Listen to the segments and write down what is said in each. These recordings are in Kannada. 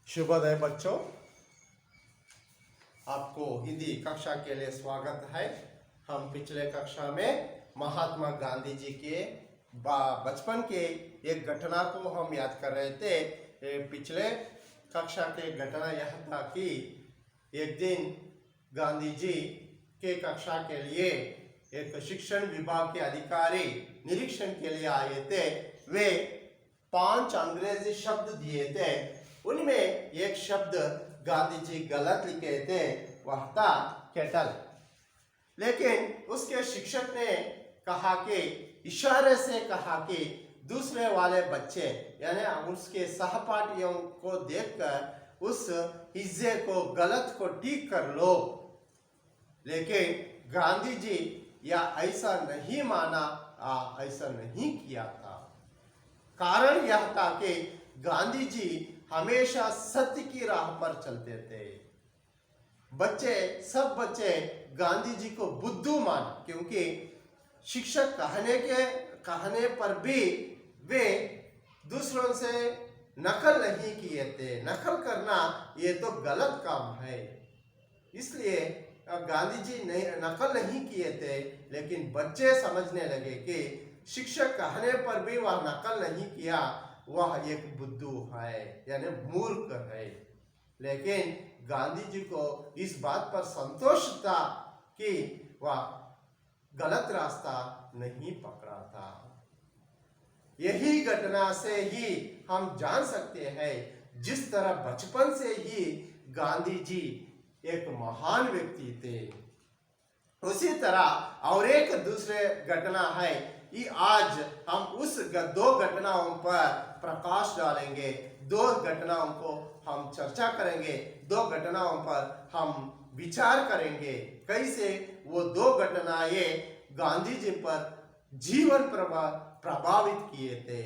शुभोदय बच्चों, आपको हिंदी कक्षा के लिए स्वागत है। हम पिछले कक्षा में महात्मा गांधी जी के बचपन के एक घटना को हम याद कर रहे थे। पिछले कक्षा के घटना यह था कि एक दिन गांधी जी के कक्षा के लिए एक शिक्षण विभाग के अधिकारी निरीक्षण के लिए आए थे। वे 5 अंग्रेजी शब्द दिए थे। उनमें एक शब्द गांधी जी गलत लिखे थे, वह था केटल। लेकिन उसके शिक्षक ने कहा कि इशारे से कहा कि दूसरे वाले बच्चे यानी उसके सहपाठियों को देखकर उस हिस्से को गलत को ठीक कर लो। लेकिन गांधी जी या ऐसा नहीं माना, ऐसा नहीं किया था। कारण यह था कि गांधी जी हमेशा सत्य की राह पर चलते थे। सब बच्चे गांधी जी को बुद्धू मान, क्योंकि शिक्षक कहने पर भी वे दूसरों से नकल नहीं किए थे। नकल करना ये तो गलत काम है, इसलिए गांधी जी नकल नहीं किए थे। लेकिन बच्चे समझने लगे कि शिक्षक कहने पर भी वह नकल नहीं किया, वह एक बुद्धू है यानी मूर्ख है। लेकिन गांधी जी को इस बात पर संतोष था कि वह गलत रास्ता नहीं पकड़ा था। यही घटना से ही हम जान सकते हैं जिस तरह बचपन से ही गांधी जी एक महान व्यक्ति थे, उसी तरह और एक दूसरे घटना है कि आज हम उस 2 घटनाओं पर प्रकाश डालेंगे। 2 घटनाओं को हम चर्चा करेंगे, 2 घटनाओं पर हम विचार करेंगे कैसे वो 2 घटनाएं गांधी जी पर जीवन प्रभावित किए थे।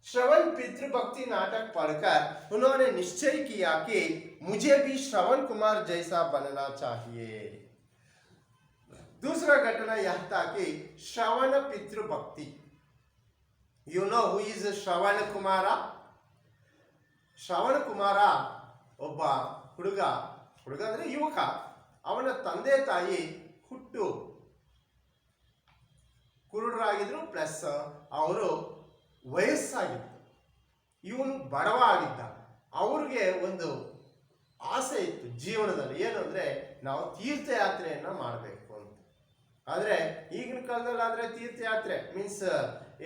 श्रवण पितृभक्ति नाटक पढ़कर उन्होंने निश्चय किया कि मुझे भी श्रवण कुमार जैसा बनना चाहिए। दूसरा घटना यह था कि श्रवण पितृभक्ति। You know who is Shravan Kumar? ಶ್ರವಣ ಕುಮಾರ ಒಬ್ಬ ಹುಡುಗ ಅಂದ್ರೆ ಯುವಕ. ಅವನ ತಂದೆ ತಾಯಿ ಹುಟ್ಟು ಕುರುಡರಾಗಿದ್ರು, ಪ್ಲಸ್ ಅವರು ವಯಸ್ಸಾಗಿತ್ತು. ಇವನು ಬಡವ ಆಗಿದ್ದ. ಅವ್ರಿಗೆ ಒಂದು ಆಸೆ ಇತ್ತು ಜೀವನದಲ್ಲಿ, ಏನು ಅಂದ್ರೆ ನಾವು ತೀರ್ಥಯಾತ್ರೆಯನ್ನ ಮಾಡಬೇಕು ಅಂತ. ಆದರೆ ಈಗಿನ ಕಾಲದಲ್ಲಿ ಆದ್ರೆ ತೀರ್ಥಯಾತ್ರೆ means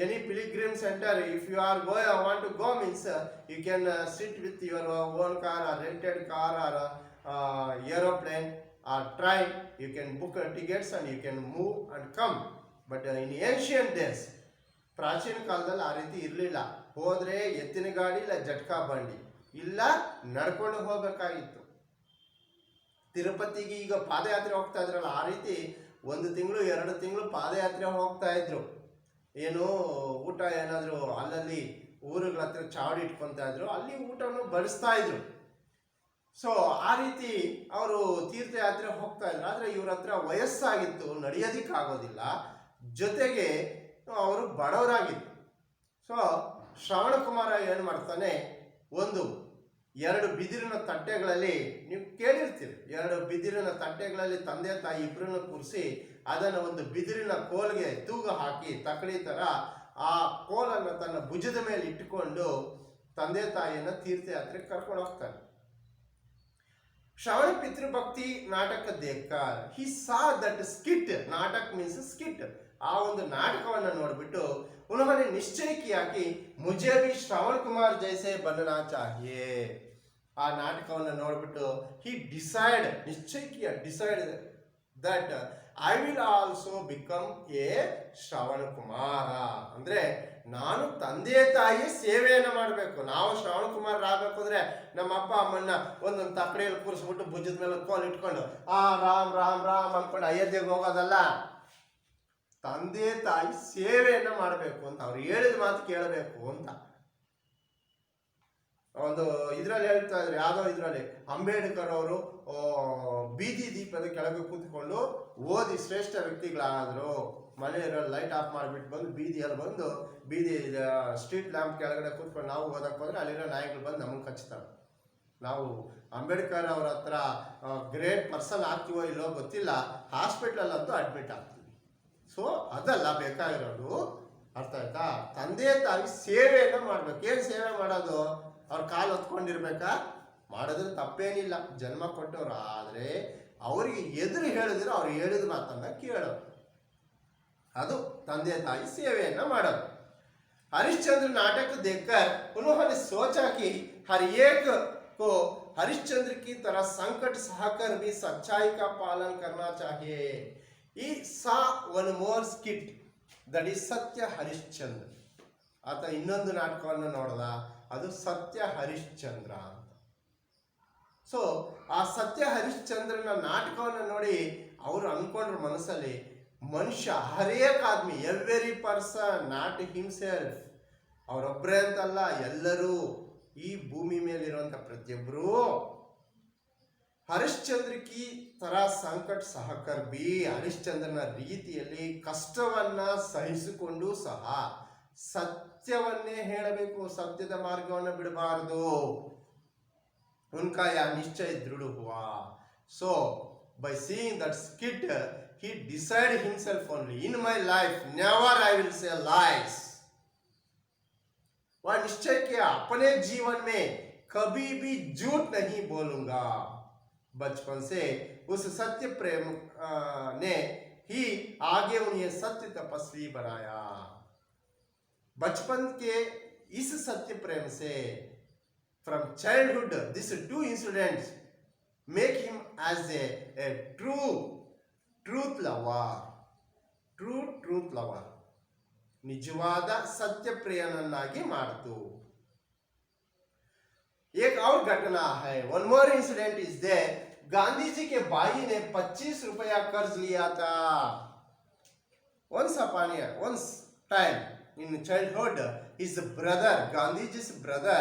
any pilgrim center, if you are want to go means you can sit with your own car or rented car or aeroplane or train. You can book tickets and you can move and come. But in ancient days, ಪ್ರಾಚೀನ ಕಾಲದಲ್ಲಿ ಆ ರೀತಿ ಇರಲಿಲ್ಲ. ಹೋದ್ರೆ ಎತ್ತಿನ ಗಾಡಿ ಇಲ್ಲ ಜಟ್ಕಾ ಬಂಡಿ ಇಲ್ಲ ನಡ್ಕೊಂಡು ಹೋಗಬೇಕಾಗಿತ್ತು. ತಿರುಪತಿಗೆ ಈಗ ಪಾದಯಾತ್ರೆ ಹೋಗ್ತಾ ಇದ್ರಲ್ಲ, ಆ ರೀತಿ 1 ತಿಂಗಳು 2 ತಿಂಗಳು ಪಾದಯಾತ್ರೆ ಹೋಗ್ತಾ ಇದ್ರು. ಏನು ಊಟ ಏನಾದರೂ ಅಲ್ಲಲ್ಲಿ ಊರುಗಳ ಹತ್ರ ಚಾವಡಿ ಇಟ್ಕೊತಾ ಇದ್ರು, ಅಲ್ಲಿ ಊಟವನ್ನು ಬಡಿಸ್ತಾ ಇದ್ರು. ಸೊ ಆ ರೀತಿ ಅವರು ತೀರ್ಥಯಾತ್ರೆ ಹೋಗ್ತಾ ಇದ್ರು. ಆದರೆ ಇವ್ರ ಹತ್ರ ವಯಸ್ಸಾಗಿತ್ತು, ನಡೆಯೋದಿಕ್ಕಾಗೋದಿಲ್ಲ, ಜೊತೆಗೆ ಅವರು ಬಡವರಾಗಿತ್ತು. ಸೊ ಶ್ರವಣ ಕುಮಾರ ಏನು ಮಾಡ್ತಾನೆ, 2 ಬಿದಿರಿನ ತಟ್ಟೆಗಳಲ್ಲಿ, ನೀವು ಕೇಳಿರ್ತೀರಿ, 2 ಬಿದಿರಿನ ತಟ್ಟೆಗಳಲ್ಲಿ ತಂದೆ ತಾಯಿ ಇಬ್ಬರನ್ನು ಕೂರಿಸಿ ಅದನ್ನು ಒಂದು ಬಿದಿರಿನ ಕೋಲ್ಗೆ ತೂಗು ಹಾಕಿ ತಕ್ಕಡಿ ತರ ಆ ಕೋಲನ್ನು ತನ್ನ ಭುಜದ ಮೇಲೆ ಇಟ್ಟುಕೊಂಡು ತಂದೆ ತಾಯಿಯನ್ನ ತೀರ್ಥಯಾತ್ರೆಗೆ ಕರ್ಕೊಂಡು ಹೋಗ್ತಾನೆ. ಶ್ರವಣ ಪಿತೃಭಕ್ತಿ ನಾಟಕ ದೇಖ್ಕರ್ ಹಿ ಸಾ ದಟ್ ಸ್ಕಿಟ್. ನಾಟಕ ಮೀನ್ಸ್ ಸ್ಕಿಟ್. ಆ ಒಂದು ನಾಟಕವನ್ನು ನೋಡ್ಬಿಟ್ಟು ಉನ್होंने निश्चय किया कि मुझे भी श्रवण कुमार जैसे बनना चाहिए. ಆ ನಾಟಕವನ್ನು ನೋಡ್ಬಿಟ್ಟು he decided that I will also become a ಶ್ರವಣ ಕುಮಾರ. ಅಂದ್ರೆ ನಾನು ತಂದೆ ತಾಯಿ ಸೇವೆಯನ್ನು ಮಾಡಬೇಕು. ನಾವು ಶ್ರವಣ ಕುಮಾರರಾಗಬೇಕು ಅಂದ್ರೆ ನಮ್ಮ ಅಪ್ಪ ಅಮ್ಮನ್ನ ಒಂದೊಂದು ತಕ್ಕಡಿಯಲ್ಲಿ ಕೂರಿಸ್ಬಿಟ್ಟು ಭುಜದ ಮೇಲೆ ಕೋಲ್ ಇಟ್ಕೊಂಡು ರಾಮ್ ರಾಮ್ ರಾಮ್ ಅನ್ಕೊಂಡು ಅಯೋಧ್ಯೆಗೆ ಹೋಗೋದಲ್ಲ. ತಂದೆ ತಾಯಿ ಸೇವೆಯನ್ನ ಮಾಡಬೇಕು ಅಂತ, ಅವ್ರು ಹೇಳಿದ ಮಾತು ಕೇಳಬೇಕು ಅಂತ. ಒಂದು ಇದ್ರಲ್ಲಿ ಹೇಳ್ತಾ ಇದ್ರು, ಯಾವುದೋ ಇದ್ರಲ್ಲಿ ಅಂಬೇಡ್ಕರ್ ಅವರು ಬೀದಿ ದೀಪದ ಕೆಳಗೆ ಕೂತ್ಕೊಂಡು ಓದಿ ಶ್ರೇಷ್ಠ ವ್ಯಕ್ತಿಗಳಾದ್ರು. ಮನೆಯಲ್ಲಿರೋ ಲೈಟ್ ಆಫ್ ಮಾಡಿಬಿಟ್ಟು ಬಂದು ಬೀದಿಯಲ್ಲಿ ಬಂದು ಬೀದಿ ಸ್ಟ್ರೀಟ್ ಲ್ಯಾಂಪ್ ಕೆಳಗಡೆ ಕೂತ್ಕೊಂಡು ನಾವು ಓದಕ್ಕೆ ಹೋದ್ರೆ ಅಲ್ಲಿರೋ ನಾಯಿಗಳು ಬಂದು ನಮಗೆ ಕಚ್ತಾರೆ. ನಾವು ಅಂಬೇಡ್ಕರ್ ಅವ್ರ ಹತ್ರ ಗ್ರೇಟ್ ಪರ್ಸನ್ ಆಗ್ತೀವೋ ಇಲ್ಲೋ ಗೊತ್ತಿಲ್ಲ, ಹಾಸ್ಪಿಟ್ಲಲ್ಲಂತೂ ಅಡ್ಮಿಟ್ ಆಗ್ತೀವಿ. ಸೊ ಅದಲ್ಲ ಬೇಕಾಗಿರೋದು, ಅರ್ಥ ಆಯ್ತಾ? ತಂದೆ ತಾಯಿ ಸೇವೆಯನ್ನು ಮಾಡ್ಬೇಕು. ಏನು ಸೇವೆ ಮಾಡೋದು? ಅವ್ರ ಕಾಲು ಹೊತ್ಕೊಂಡಿರ್ಬೇಕಾ? ಮಾಡಿದ್ರೆ ತಪ್ಪೇನಿಲ್ಲ, ಜನ್ಮ ಕೊಟ್ಟವ್ರು. ಆದರೆ ಅವರಿಗೆ ಎದುರು ಹೇಳಿದ್ರೆ ಅವ್ರು ಹೇಳಿದ ಮಾತನ್ನ ಕೇಳೋದು, ಅದು ತಂದೆ ತಾಯಿ ಸೇವೆಯನ್ನ ಮಾಡೋದು. हरिश्चंद्र नाटक देखकर उन्होंने सोचा कि हर एक को हरिश्चंद्र की तरह संकट सहकर भी सच्चाई का पालन करना चाहिए. ಈ ಸಾ one more skit, that is Satya Harishchandra. ಆತ ಇನ್ನೊಂದು ನಾಟಕವನ್ನು ನೋಡ್ದ, ಅದು ಸತ್ಯ ಹರಿಶ್ಚಂದ್ರ ಅಂತ. ಸೊ ಆ ಸತ್ಯ ಹರಿಶ್ಚಂದ್ರನ ನಾಟಕವನ್ನು ನೋಡಿ ಅವರು ಅನ್ಕೊಂಡ್ರ ಮನಸ್ಸಲ್ಲಿ, ಮನುಷ್ಯ ಹರೇಕ್ ಆದ್ಮಿ, ಎವ್ರಿ ಪರ್ಸನ್, ನಾಟ್ ಹಿಮ್ಸೆಲ್ಫ್, ಅವರೊಬ್ಬರೇ ಅಂತಲ್ಲ, ಎಲ್ಲರೂ ಈ ಭೂಮಿ ಮೇಲಿರುವಂತ ಪ್ರತಿಯೊಬ್ಬರು ಹರಿಶ್ಚಂದ್ರ ಕಿ ತರ ಸಂಕಟ ಸಹಕರ್ ಬಿ, ಹರಿಶ್ಚಂದ್ರನ ರೀತಿಯಲ್ಲಿ ಕಷ್ಟವನ್ನ ಸಹಿಸಿಕೊಂಡು ಸಹ ಸತ್ಯವನ್ನೇ ಹೇಳಬೇಕು, ಸತ್ಯದ ಮಾರ್ಗವನ್ನು ಬಿಡಬಾರದು. ಉನ್ಕಾ ಯಾ ನಿಶ್ಚಯ ದೃಢ ಹುವಾ. So by seeing that skit, he decided himself only, in my life never I will say lies. वह निश्चय किया, अपने जीवन में कभी भी झूठ नहीं बोलूंगा. बचपन से उस सत्य प्रेम ने ही आगे उन्हें सत्य तपस्वी बनाया. बचपन के इस सत्य प्रेम से, from childhood, these two incidents make him as a truth lover. truth lover, ನಿಜವಾದ ಸತ್ಯ ಪ್ರಿಯನನ್ನಾಗಿ ಮಾಡಿತು. एक और घटना है, one more incident is there. Gandhi ji के भाई ने 25 रुपया कर्ज लिया था. once time in childhood, his brother, Gandhiji's brother,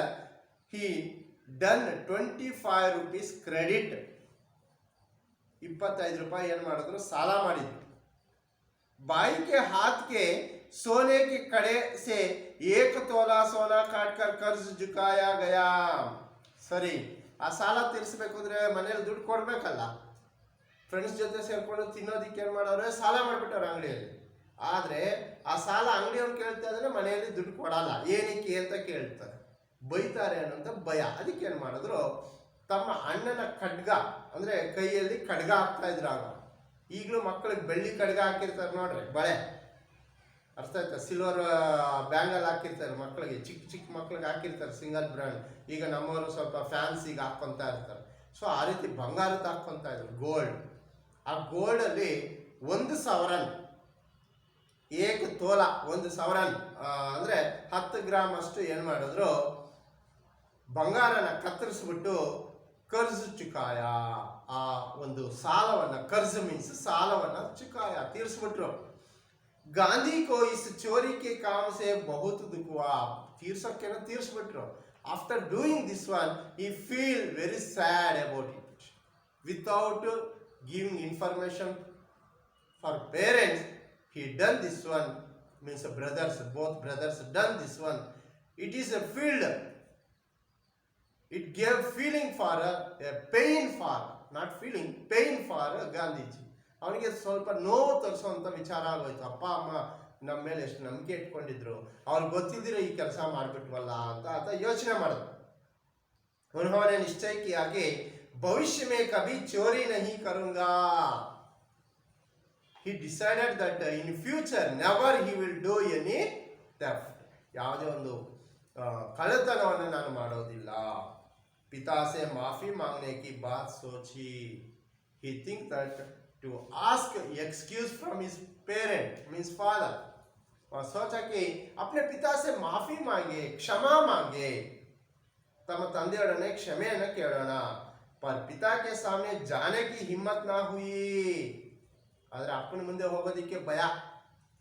he done 25 rupees credit. 25 ರೂಪಾಯಿ ಏನು ಮಾಡಿದ್ರು? ಸಾಲ ಮಾಡಿದ್ರು. भाई के हाथ के सोने के कड़े से 1 तोला सोना काटकर कर्ज झुकाया गया. ಸರಿ, ಆ ಸಾಲ ತೀರಿಸಬೇಕು ಅಂದ್ರೆ ಮನೇಲಿ ದುಡ್ಡು ಕೊಡ್ಬೇಕಲ್ಲ. ಫ್ರೆಂಡ್ಸ್ ಜೊತೆ ಸೇರ್ಕೊಂಡು ತಿನ್ನೋದಿಕ್ಕೆ ಏನ್ ಮಾಡೋರು? ಸಾಲ ಮಾಡ್ಬಿಟ್ಟವ್ರು ಅಂಗಡಿಯಲ್ಲಿ. ಆದ್ರೆ ಆ ಸಾಲ ಅಂಗಡಿಯವ್ರು ಕೇಳ್ತಾ ಇದ್ರೆ ಮನೆಯಲ್ಲಿ ದುಡ್ಡು ಕೊಡಲ್ಲ. ಏನಕ್ಕೆ ಅಂತ ಕೇಳ್ತಾರೆ, ಬೈತಾರೆ ಅನ್ನೋಂಥ ಭಯ. ಅದಕ್ಕೆ ಏನ್ ಮಾಡಿದ್ರು? ತಮ್ಮ ಅಣ್ಣನ ಖಡ್ಗ, ಅಂದ್ರೆ ಕೈಯಲ್ಲಿ ಖಡ್ಗ ಹಾಕ್ತಾ ಇದ್ರು. ಆಗ ಈಗಲೂ ಮಕ್ಕಳಿಗೆ ಬೆಳ್ಳಿ ಖಡ್ಗ ಹಾಕಿರ್ತಾರೆ ನೋಡ್ರಿ, ಬಳೆ, ಅರ್ಥ ಆಯ್ತಾ? ಸಿಲ್ವರ್ ಬ್ಯಾಂಗಲ್ ಹಾಕಿರ್ತಾರೆ ಮಕ್ಕಳಿಗೆ, ಚಿಕ್ಕ ಮಕ್ಕಳಿಗೆ ಹಾಕಿರ್ತಾರೆ, ಸಿಂಗಲ್ ಬ್ರ್ಯಾಂಡ್. ಈಗ ನಮ್ಮವರು ಸ್ವಲ್ಪ ಫ್ಯಾನ್ಸಿಗೆ ಹಾಕ್ಕೊಂತ ಇರ್ತಾರೆ. ಸೊ ಆ ರೀತಿ ಬಂಗಾರದ ಹಾಕ್ಕೊಂತ ಇದ್ರು, ಗೋಲ್ಡ್. ಆ ಗೋಲ್ಡ್ ಅಲ್ಲಿ 1 ಸಾವಿರನ್, 1 ತೋಲ, 1 ಸಾವಿರನ್ ಅಂದ್ರೆ 10 ಗ್ರಾಮ್ ಅಷ್ಟು ಏನ್ ಮಾಡಿದ್ರು? ಬಂಗಾರನ ಕತ್ತರಿಸ್ಬಿಟ್ಟು ಕರ್ಜ್ ಚುಕಾಯ, ಆ ಒಂದು ಸಾಲವನ್ನ, ಕರ್ಜ್ ಮೀನ್ಸ್ ಸಾಲವನ್ನ, ಚುಕಾಯ ತೀರಿಸ್ಬಿಟ್ರು. ಗಾಂಧಿ ಕೋ ಇಸ್ ಚೋರಿ ಕೆ ಕಾಮ್ ಸೆ ಬಹುತ್ ದುಃಖ ಹುವಾ. ತೀರ್ಸೋಕೆನ ತೀರಿಸ್ಬಿಟ್ರು. After doing this one he feel very sad about it. Without giving information for parents, he done this one, means brothers, both brothers done this one. It is a field, it gave feeling for a pain for, not feeling, pain for Gandhiji. ಅವನಿಗೆ ಸ್ವಲ್ಪ ನೋವು ತರಿಸುವಂತ ವಿಚಾರ ಆಗೋಯ್ತು. ಅಪ್ಪ ಅಮ್ಮ ನಮ್ಮ ಮೇಲೆ ಎಷ್ಟು ನಂಬಿಕೆ ಇಟ್ಕೊಂಡಿದ್ರು, ಅವ್ರಿಗೆ ಗೊತ್ತಿದ್ದೀರ ಈ ಕೆಲಸ ಮಾಡ್ಬಿಟ್ವಲ್ಲ ಅಂತ ಆತ ಯೋಚನೆ ಮಾಡಿದ್ರು. उन्होंने निश्चय किया कि भविष्य में कभी चोरी नहीं करूंगा. He decided that in future never he will do any theft. ಯಾವುದೇ ಒಂದು ಕಳ್ಳತನವನ್ನು ನಾನು ಮಾಡೋದಿಲ್ಲ. पिता से माफी मांगने की बात सोची. He think that to ask excuse from his parent, means father. और सोचा कि अपने पिता से माफी मांगे, क्षमा मांगे, तम ತಂದೆಯೊಡನೆ ಕ್ಷಮೆಯನ್ನು ಕೇಳೋಣ. पर पिता के सामने जाने की हिम्मत ना हुई. ಆದ್ರೆ ಅಪ್ಪನ ಮುಂದೆ ಹೋಗೋದಿಕ್ಕೆ ಭಯ.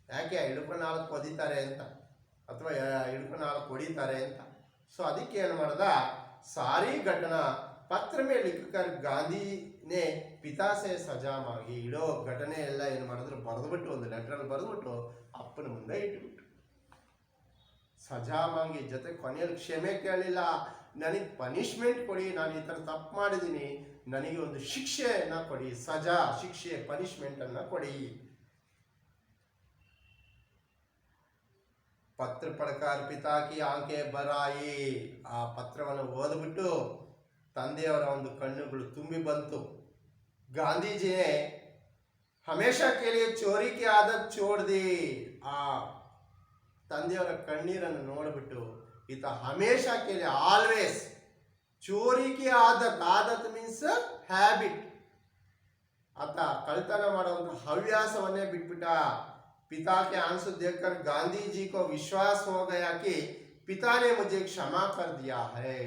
ಯಾಕೆ? ಹಿಡ್ಕೊಂಡು ನಾಲ್ಕು ಒದಿತಾರೆ ಅಂತ, ಅಥವಾ ಹಿಡ್ಕೊಂಡು ನಾಲ್ಕು ಹೊಡಿತಾರೆ ಅಂತ. ಸೊ ಅದಕ್ಕೆ ಏನು ಮಾಡ್ದ? सारी घटना पत्र में लिखकर गांधी ने पिता से सजा मांगी इडो घटने ಎಲ್ಲ ಏನು ಮಾಡಿದ್ರು ಬರೆದುಬಿಟ್ಟು ಒಂದು ಲೆಟರ್ ಬರೆದುಬಿಟ್ಟು ಅಪ್ಪನ ಮುಂದೆ ಇಟ್ಬಿಟ್ಟು ಸಜಾ ಮಾಂಗಿ ಜೊತೆ ಕೊನೆಯಲ್ಲಿ ಕ್ಷಮೆ ಕೇಳಿಲ್ಲ ನನಗೆ ಪನಿಷ್ಮೆಂಟ್ ಕೊಡಿ ನಾನು ಈ ಥರ ತಪ್ಪು ಮಾಡಿದ್ದೀನಿ ನನಗೆ ಒಂದು ಶಿಕ್ಷೆಯನ್ನು ಕೊಡಿ ಸಜಾ ಶಿಕ್ಷೆ ಪನಿಷ್ಮೆಂಟನ್ನು ಕೊಡಿ ಪತ್ರ ಪಡ್ಕಾರ ಪಿತಾ ಕಿ ಆಂಕೆ ಬರಾಯಿ ಆ ಪತ್ರವನ್ನು ಓದ್ಬಿಟ್ಟು ತಂದೆಯವರ ಒಂದು ಕಣ್ಣುಗಳು ತುಂಬಿ ಬಂತು ಗಾಂಧೀಜಿ ಹಮೇಶಾ के लिए चोरी की आदत छोड़ दी ಆ ತಂದೆಯವರ ಕಣ್ಣೀರನ್ನು ನೋಡಿಬಿಟ್ಟು ಈತ ಹಮೇಶಾ के लिए ಆಲ್ವೇಸ್ ಚೋರಿ ಕಿ ಆದತ್ ಮೀನ್ಸ್ ಹ್ಯಾಬಿಟ್ ಆತ ಕಳ್ತನ ಮಾಡುವಂಥ ಹವ್ಯಾಸವನ್ನೇ ಬಿಟ್ಬಿಟ್ಟ पिता के आंसू देखकर गांधी जी को विश्वास हो गया कि पिता ने मुझे क्षमा कर दिया है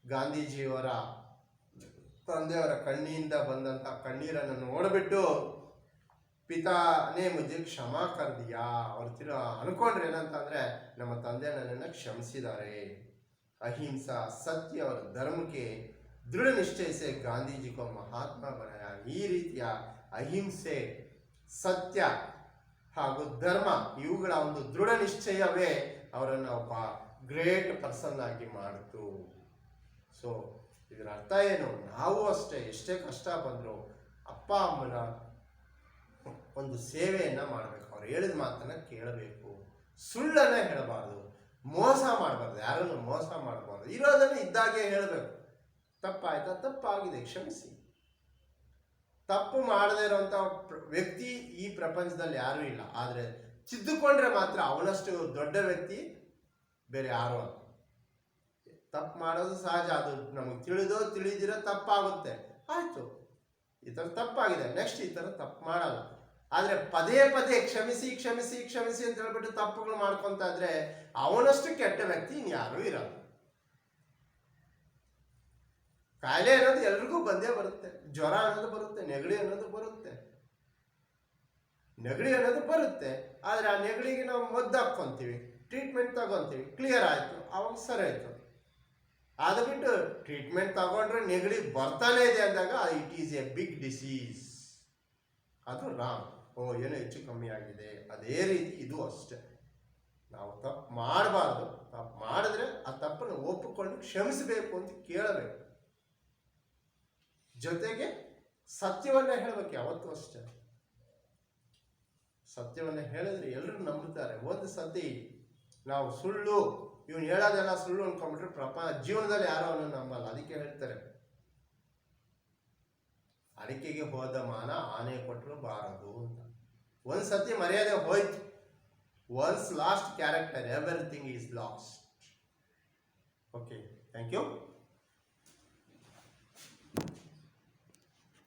ಗಾಂಧೀಜಿಯವರ ತಂದೆಯವರ ಕಣ್ಣಿಂದ ಬಂದಂಥ ಕಣ್ಣೀರನ್ನು ನೋಡಿಬಿಟ್ಟು ಪಿತಾನೇ ಮುಜೆ ಕ್ಷಮಾ ಕರ್ ದಿಯಾ ಅವ್ರು ಅನ್ಕೊಂಡ್ರೆ ಏನಂತಂದ್ರೆ ನಮ್ಮ ತಂದೆ ನನ್ನನ್ನು ಕ್ಷಮಿಸಿದ್ದಾರೆ ಅಹಿಂಸಾ ಸತ್ಯ और धर्म के दृढ़ निश्चय से गांधी जी को महात्मा बनाया ಈ ರೀತಿಯ ಅಹಿಂಸೆ ಸತ್ಯ ಹಾಗೂ ಧರ್ಮ ಇವುಗಳ ಒಂದು ದೃಢ ನಿಶ್ಚಯವೇ ಅವರನ್ನು ಒಬ್ಬ ಗ್ರೇಟ್ ಪರ್ಸನ್ ಆಗಿ ಮಾಡಿತು ಸೊ ಇದರ ಅರ್ಥ ಏನು ನಾವು ಅಷ್ಟೇ ಎಷ್ಟೇ ಕಷ್ಟ ಬಂದರೂ ಅಪ್ಪ ಅಮ್ಮನ ಒಂದು ಸೇವೆಯನ್ನು ಮಾಡಬೇಕು ಅವ್ರು ಹೇಳಿದ ಮಾತನ್ನು ಕೇಳಬೇಕು ಸುಳ್ಳನ್ನು ಹೇಳಬಾರ್ದು ಮೋಸ ಮಾಡಬಾರ್ದು ಯಾರನ್ನು ಮೋಸ ಮಾಡಬಾರ್ದು ಇರೋದನ್ನು ಇದ್ದಾಗೆ ಹೇಳಬೇಕು ತಪ್ಪಾಯ್ತಾ ತಪ್ಪಾಗಿದೆ ಕ್ಷಮಿಸಿ ತಪ್ಪು ಮಾಡದೇ ಇರುವಂಥ ವ್ಯಕ್ತಿ ಈ ಪ್ರಪಂಚದಲ್ಲಿ ಯಾರೂ ಇಲ್ಲ ಆದರೆ ತಿದ್ದುಕೊಂಡ್ರೆ ಮಾತ್ರ ಅವನಷ್ಟು ದೊಡ್ಡ ವ್ಯಕ್ತಿ ಬೇರೆ ಯಾರು ಅಲ್ಲ ತಪ್ಪು ಮಾಡೋದು ಸಹಜ ಅದು ನಮಗೆ ತಿಳಿದಿರೋ ತಪ್ಪಾಗುತ್ತೆ ಆಯಿತು ಈ ಥರ ತಪ್ಪಾಗಿದೆ ನೆಕ್ಸ್ಟ್ ಈ ಥರ ತಪ್ಪು ಮಾಡಲ್ಲ ಆದರೆ ಪದೇ ಪದೇ ಕ್ಷಮಿಸಿ ಕ್ಷಮಿಸಿ ಕ್ಷಮಿಸಿ ಅಂತ ಹೇಳ್ಬಿಟ್ಟು ತಪ್ಪುಗಳು ಮಾಡ್ಕೊತ ಇದ್ರೆ ಅವನಷ್ಟು ಕೆಟ್ಟ ವ್ಯಕ್ತಿ ಇನ್ಯಾರೂ ಇರಲ್ಲ ಕಾಯಿಲೆ ಅನ್ನೋದು ಎಲ್ರಿಗೂ ಬಂದೇ ಬರುತ್ತೆ ಜ್ವರ ಅನ್ನೋದು ಬರುತ್ತೆ ನೆಗಡಿ ಅನ್ನೋದು ಬರುತ್ತೆ ಆದರೆ ಆ ನೆಗಡಿಗೆ ನಾವು ಮದ್ದು ಹಾಕ್ಕೊಂತೀವಿ ಟ್ರೀಟ್ಮೆಂಟ್ ತಗೊಂತೀವಿ ಕ್ಲಿಯರ್ ಆಯಿತು ಅವಾಗ ಸರಿ ಆಯಿತು ಅದು ಬಿಟ್ಟು ಟ್ರೀಟ್ಮೆಂಟ್ ತಗೊಂಡ್ರೆ ನೆಗಡಿ ಬರ್ತಾನೆ ಇದೆ ಅಂದಾಗ it is a big disease ಅದು ರಾಂಗ್ ಏನೋ ಹೆಚ್ಚು ಕಮ್ಮಿ ಆಗಿದೆ ಅದೇ ರೀತಿ ಇದು ಅಷ್ಟೆ ನಾವು ತಪ್ಪು ಮಾಡಬಾರ್ದು ತಪ್ಪು ಮಾಡಿದ್ರೆ ಆ ತಪ್ಪನ್ನು ಒಪ್ಪಿಕೊಂಡು ಕ್ಷಮಿಸಬೇಕು ಅಂತ ಕೇಳಬೇಕು ಜೊತೆಗೆ ಸತ್ಯವನ್ನೇ ಹೇಳಬೇಕು ಯಾವತ್ತೂ ಅಷ್ಟೇ ಸತ್ಯವನ್ನೇ ಹೇಳಿದ್ರೆ ಎಲ್ಲರೂ ನಂಬುತ್ತಾರೆ ಒಂದು ಸತಿ ನಾವು ಸುಳ್ಳು ಇವನು ಹೇಳೋದೆಲ್ಲ ಸುಳ್ಳು ಅನ್ಕೊಂಡ್ಬಿಟ್ರೆ ಜೀವನದಲ್ಲಿ ಯಾರೋ ಅವನು ನಂಬಲ್ಲ ಅದಕ್ಕೆ ಹೇಳ್ತಾರೆ ಅಡಿಕೆಗೆ ಹೋದ ಮಾನ ಆನೆ ಕೊಟ್ಟರು ಬಾರದು ಅಂತ ಒಂದು ಸತಿ ಮರ್ಯಾದೆ ಹೋಯ್ತು once lost character everything is lost okay thank you